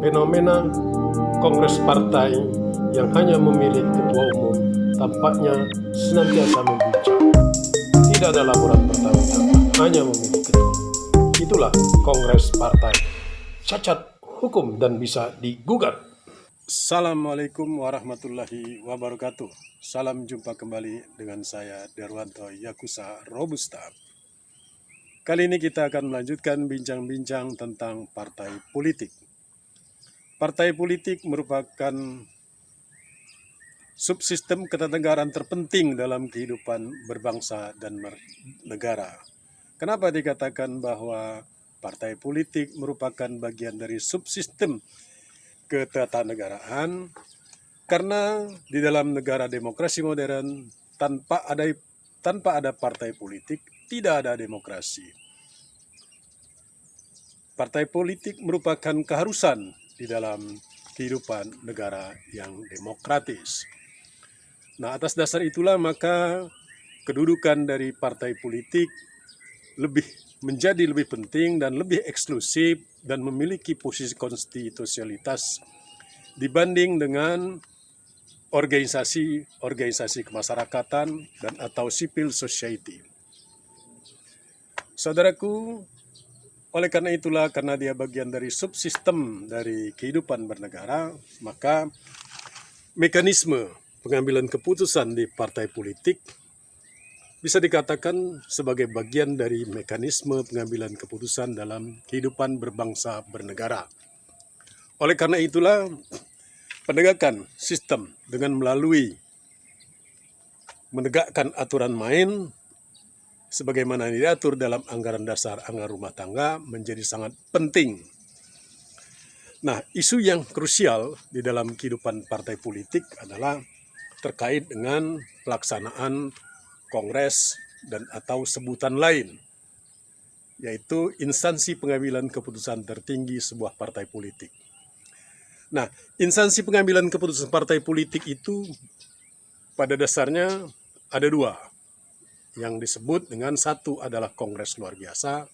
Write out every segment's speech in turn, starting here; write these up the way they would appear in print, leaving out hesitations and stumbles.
Fenomena kongres partai yang hanya memilih ketua umum tampaknya senantiasa membuncah. Tidak ada laporan pertanggung-jawaban, hanya memilih ketua. Itulah kongres partai. Cacat hukum dan bisa digugat. Assalamualaikum warahmatullahi wabarakatuh. Salam jumpa kembali dengan saya Derwanto Yakusa Robusta. Kali ini kita akan melanjutkan bincang-bincang tentang partai politik. Partai politik merupakan subsistem ketatanegaraan terpenting dalam kehidupan berbangsa dan bernegara. Kenapa dikatakan bahwa partai politik merupakan bagian dari subsistem ketatanegaraan? Karena di dalam negara demokrasi modern tanpa ada partai politik tidak ada demokrasi. Partai politik merupakan keharusan di dalam kehidupan negara yang demokratis. Nah, atas dasar itulah maka kedudukan dari partai politik menjadi lebih penting dan lebih eksklusif dan memiliki posisi konstitusionalitas dibanding dengan organisasi kemasyarakatan dan atau civil society. Saudaraku, oleh karena itulah, karena dia bagian dari subsistem dari kehidupan bernegara, maka mekanisme pengambilan keputusan di partai politik bisa dikatakan sebagai bagian dari mekanisme pengambilan keputusan dalam kehidupan berbangsa bernegara. Oleh karena itulah, penegakan sistem dengan melalui menegakkan aturan main sebagaimana diatur dalam anggaran dasar anggaran rumah tangga menjadi sangat penting. Nah, isu yang krusial di dalam kehidupan partai politik adalah terkait dengan pelaksanaan kongres dan atau sebutan lain, yaitu instansi pengambilan keputusan tertinggi sebuah partai politik. Nah, instansi pengambilan keputusan partai politik itu pada dasarnya ada dua, yang disebut dengan satu adalah kongres luar biasa,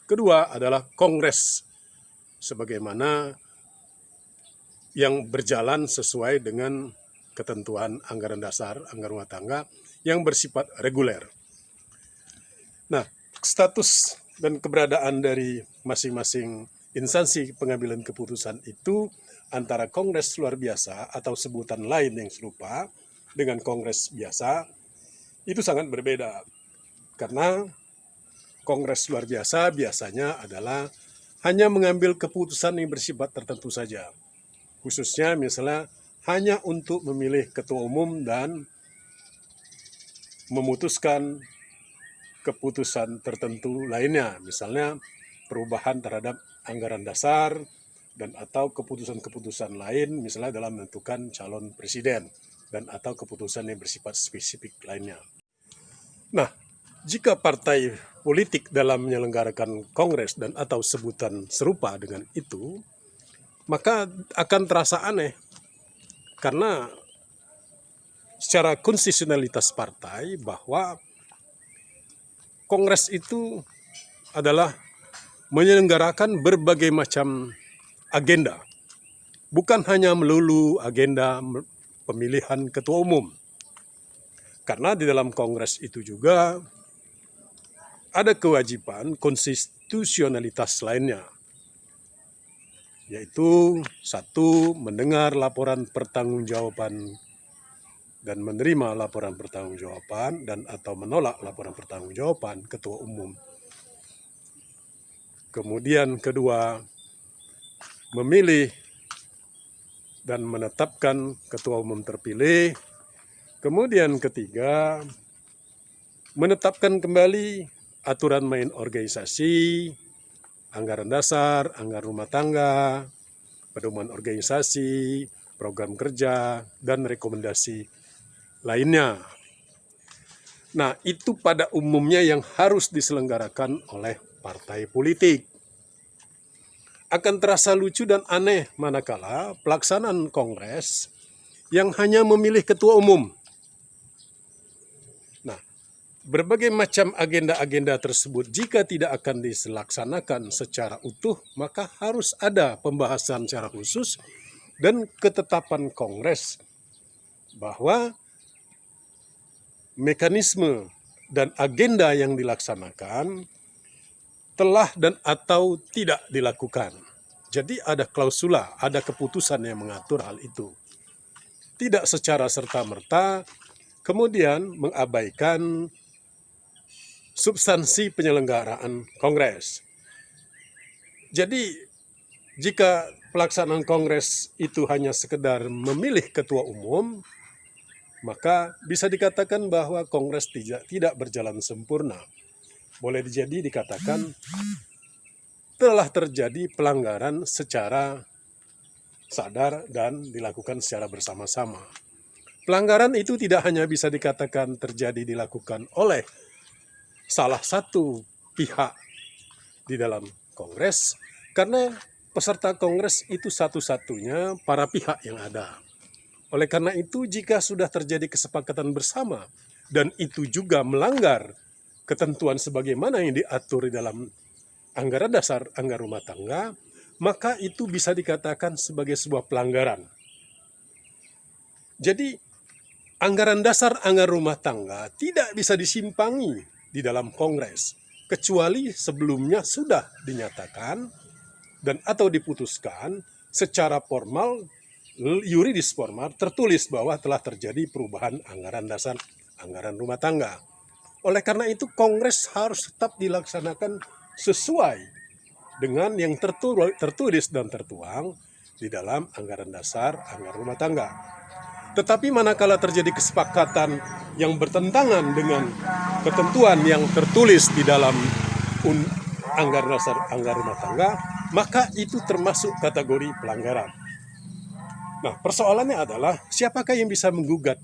kedua adalah kongres sebagaimana yang berjalan sesuai dengan ketentuan anggaran dasar anggaran rumah tangga yang bersifat reguler. Nah, status dan keberadaan dari masing-masing instansi pengambilan keputusan itu antara kongres luar biasa atau sebutan lain yang serupa dengan kongres biasa itu sangat berbeda, karena kongres luar biasa biasanya adalah hanya mengambil keputusan yang bersifat tertentu saja, khususnya misalnya hanya untuk memilih ketua umum dan memutuskan keputusan tertentu lainnya, misalnya perubahan terhadap anggaran dasar dan atau keputusan-keputusan lain, misalnya dalam menentukan calon presiden dan atau keputusan yang bersifat spesifik lainnya. Nah, jika partai politik dalam menyelenggarakan kongres dan atau sebutan serupa dengan itu, maka akan terasa aneh, karena secara konstitusionalitas partai bahwa kongres itu adalah menyelenggarakan berbagai macam agenda, bukan hanya melulu agenda pemilihan ketua umum. Karena di dalam kongres itu juga ada kewajiban konstitusionalitas lainnya, yaitu satu, mendengar laporan pertanggungjawaban dan menerima laporan pertanggungjawaban dan atau menolak laporan pertanggungjawaban ketua umum. Kemudian kedua, memilih dan menetapkan ketua umum terpilih. Kemudian ketiga, menetapkan kembali aturan main organisasi, anggaran dasar, anggaran rumah tangga, pedoman organisasi, program kerja, dan rekomendasi lainnya. Nah, itu pada umumnya yang harus diselenggarakan oleh partai politik. Akan terasa lucu dan aneh manakala pelaksanaan kongres yang hanya memilih ketua umum. Nah, berbagai macam agenda-agenda tersebut jika tidak akan dilaksanakan secara utuh, maka harus ada pembahasan secara khusus dan ketetapan Kongres bahwa mekanisme dan agenda yang dilaksanakan telah dan atau tidak dilakukan. Jadi ada klausula, ada keputusan yang mengatur hal itu. Tidak secara serta-merta kemudian mengabaikan substansi penyelenggaraan Kongres. Jadi jika pelaksanaan Kongres itu hanya sekedar memilih ketua umum, maka bisa dikatakan bahwa Kongres tidak berjalan sempurna. Boleh jadi dikatakan telah terjadi pelanggaran secara sadar dan dilakukan secara bersama-sama. Pelanggaran itu tidak hanya bisa dikatakan dilakukan oleh salah satu pihak di dalam Kongres, karena peserta Kongres itu satu-satunya para pihak yang ada. Oleh karena itu, jika sudah terjadi kesepakatan bersama dan itu juga melanggar ketentuan sebagaimana yang diatur di dalam anggaran dasar anggaran rumah tangga, maka itu bisa dikatakan sebagai sebuah pelanggaran. Jadi, anggaran dasar anggaran rumah tangga tidak bisa disimpangi di dalam Kongres, kecuali sebelumnya sudah dinyatakan dan atau diputuskan secara formal, yuridis formal, tertulis bahwa telah terjadi perubahan anggaran dasar anggaran rumah tangga. Oleh karena itu, Kongres harus tetap dilaksanakan sesuai dengan yang tertulis dan tertuang di dalam anggaran dasar anggaran rumah tangga. Tetapi manakala terjadi kesepakatan yang bertentangan dengan ketentuan yang tertulis di dalam anggaran dasar anggaran rumah tangga, maka itu termasuk kategori pelanggaran. Nah, persoalannya adalah siapakah yang bisa menggugat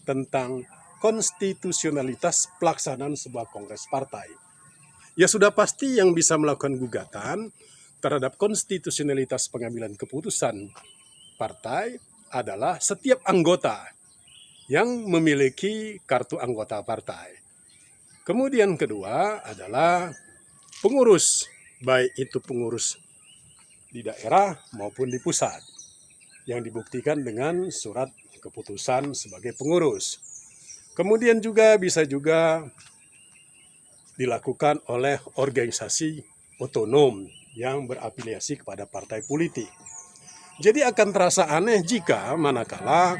tentang konstitusionalitas pelaksanaan sebuah kongres partai? Ya sudah pasti yang bisa melakukan gugatan terhadap konstitusionalitas pengambilan keputusan partai adalah setiap anggota yang memiliki kartu anggota partai. Kemudian kedua adalah pengurus, baik itu pengurus di daerah maupun di pusat, yang dibuktikan dengan surat keputusan sebagai pengurus. Kemudian juga bisa juga dilakukan oleh organisasi otonom yang berafiliasi kepada partai politik. Jadi akan terasa aneh jika manakala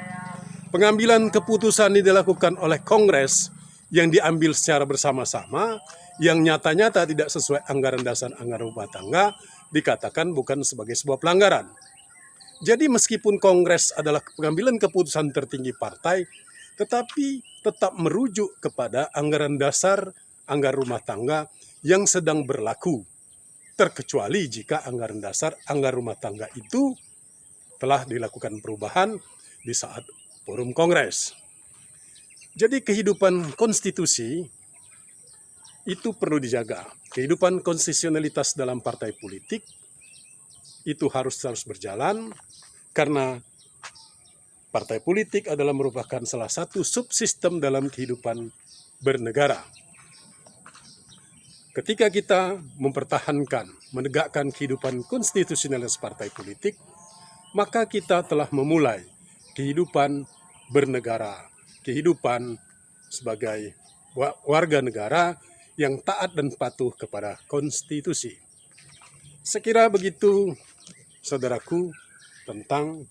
pengambilan keputusan dilakukan oleh Kongres yang diambil secara bersama-sama, yang nyata-nyata tidak sesuai anggaran dasar anggaran rumah tangga, dikatakan bukan sebagai sebuah pelanggaran. Jadi meskipun Kongres adalah pengambilan keputusan tertinggi partai, tetapi tetap merujuk kepada anggaran dasar anggaran rumah tangga yang sedang berlaku, terkecuali jika anggaran dasar anggaran rumah tangga itu telah dilakukan perubahan di saat forum Kongres. Jadi kehidupan konstitusi itu perlu dijaga. Kehidupan konstitusionalitas dalam partai politik itu harus berjalan, karena partai politik adalah merupakan salah satu subsistem dalam kehidupan bernegara. Ketika kita mempertahankan, menegakkan kehidupan konstitusionalitas partai politik, maka kita telah memulai kehidupan bernegara, kehidupan sebagai warga negara yang taat dan patuh kepada konstitusi. Sekira begitu, saudaraku, tentang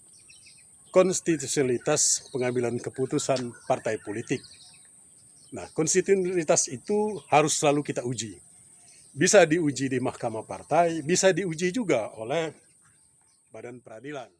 konstitusionalitas pengambilan keputusan partai politik. Nah, konstitusionalitas itu harus selalu kita uji. Bisa diuji di mahkamah partai, bisa diuji juga oleh Badan Peradilan.